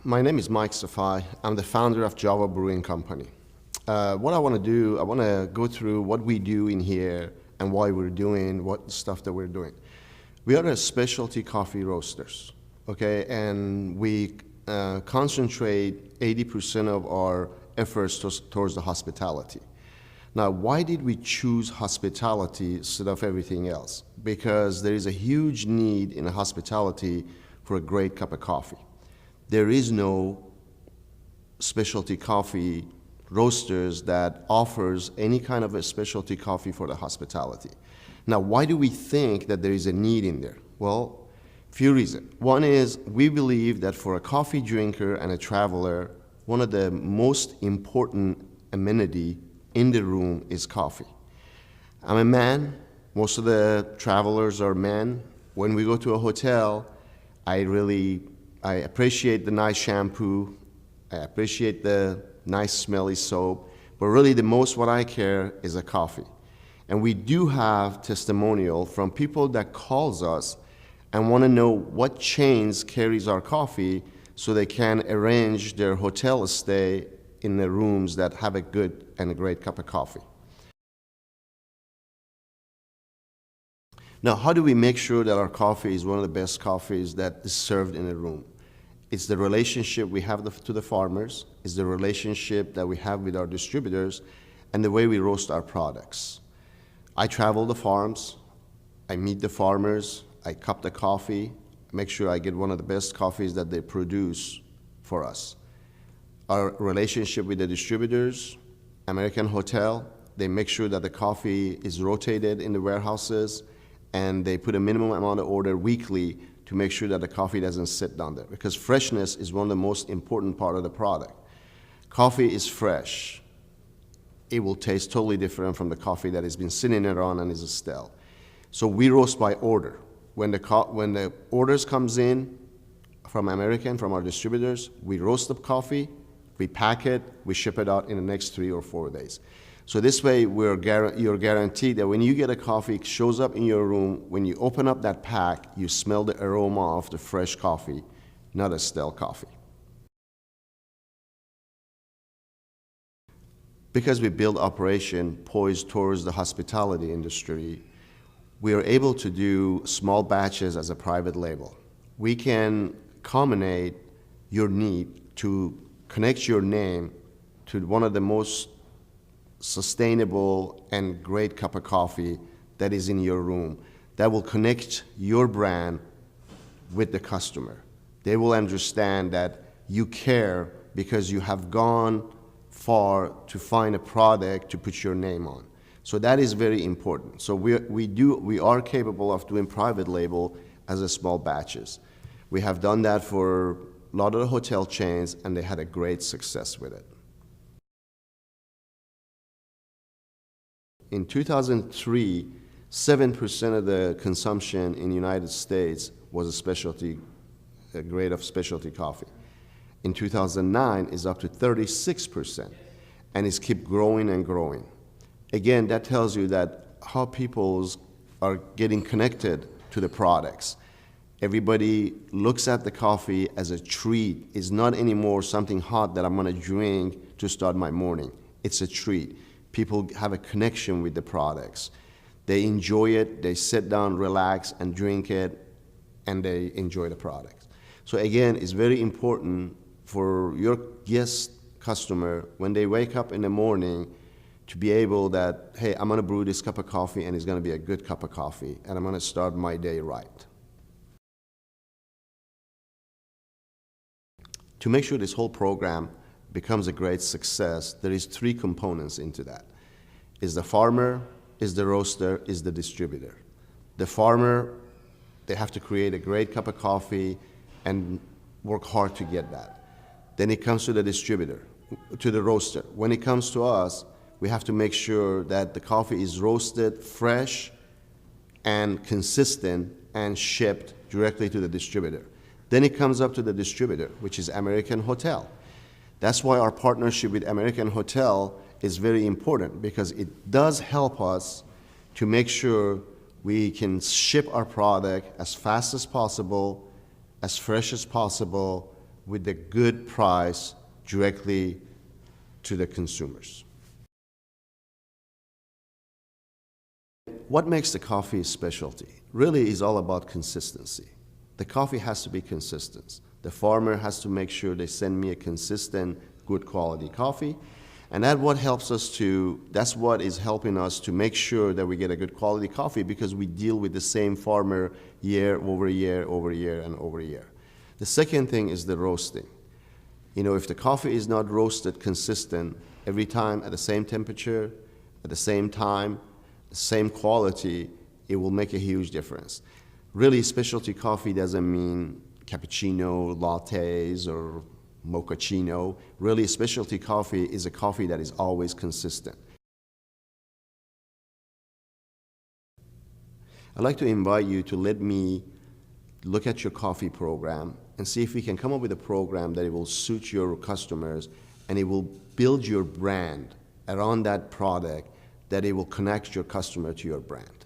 My name is Mike Safai. I'm the founder of Java Brewing Company. What I want to do, I want to go through what we do in here and why we're doing what stuff that we're doing. We are a specialty coffee roasters, okay, and we concentrate 80% of our efforts towards the hospitality. Now, why did we choose hospitality instead of everything else? Because there is a huge need in hospitality for a great cup of coffee. There is no specialty coffee roasters that offers any kind of a specialty coffee for the hospitality. Now, why do we think that there is a need in there? Well, few reasons. One is we believe that for a coffee drinker and a traveler, one of the most important amenity in the room is coffee. I'm a man. Most of the travelers are men. When we go to a hotel, I appreciate the nice shampoo. I appreciate the nice smelly soap. But really the most what I care is a coffee. And we do have testimonial from people that calls us and want to know what chains carries our coffee so they can arrange their hotel stay in the rooms that have a good and a great cup of coffee. Now, how do we make sure that our coffee is one of the best coffees that is served in a room? It's the relationship we have to the farmers, it's the relationship that we have with our distributors, and the way we roast our products. I travel the farms, I meet the farmers, I cup the coffee, make sure I get one of the best coffees that they produce for us. Our relationship with the distributors, American Hotel, they make sure that the coffee is rotated in the warehouses, and they put a minimum amount of order weekly to make sure that the coffee doesn't sit down there, because freshness is one of the most important part of the product. Coffee is fresh. It will taste totally different from the coffee that has been sitting around and is stale. So we roast by order. When the orders comes in from our distributors, we roast the coffee, we pack it, we ship it out in the next 3 or 4 days. So this way, you're guaranteed that when you get a coffee, it shows up in your room, when you open up that pack, you smell the aroma of the fresh coffee, not a stale coffee. Because we build operation poised towards the hospitality industry, we are able to do small batches as a private label. We can accommodate your need to connect your name to one of the most sustainable and great cup of coffee that is in your room, that will connect your brand with the customer. They will understand that you care because you have gone far to find a product to put your name on. So that is very important. So we are capable of doing private label as a small batches. We have done that for a lot of the hotel chains, and they had a great success with it. In 2003, 7% of the consumption in the United States was a grade of specialty coffee. In 2009, it's up to 36%, and it's keep growing and growing. Again, that tells you that how people are getting connected to the products. Everybody looks at the coffee as a treat. It's not anymore something hot that I'm going to drink to start my morning. It's a treat. People have a connection with the products. They enjoy it, they sit down, relax, and drink it, and they enjoy the products. So again, it's very important for your guest customer, when they wake up in the morning, to be able that, hey, I'm gonna brew this cup of coffee, and it's gonna be a good cup of coffee, and I'm gonna start my day right. To make sure this whole program becomes a great success, there is 3 components into that. Is the farmer, is the roaster, is the distributor. The farmer, they have to create a great cup of coffee and work hard to get that. Then it comes to the distributor, to the roaster. When it comes to us, we have to make sure that the coffee is roasted fresh and consistent and shipped directly to the distributor. Then it comes up to the distributor, which is American Hotel. That's why our partnership with American Hotel is very important, because it does help us to make sure we can ship our product as fast as possible, as fresh as possible, with a good price directly to the consumers. What makes the coffee a specialty really is all about consistency. The coffee has to be consistent. The farmer has to make sure they send me a consistent, good quality coffee. And that's what is helping us to make sure that we get a good quality coffee, because we deal with the same farmer year over year, over year, and over year. The second thing is the roasting. If the coffee is not roasted consistent every time at the same temperature, at the same time, the same quality, it will make a huge difference. Really, specialty coffee doesn't mean cappuccino, lattes, or mochaccino. Really, specialty coffee is a coffee that is always consistent. I'd like to invite you to let me look at your coffee program and see if we can come up with a program that it will suit your customers and it will build your brand around that product, that it will connect your customer to your brand.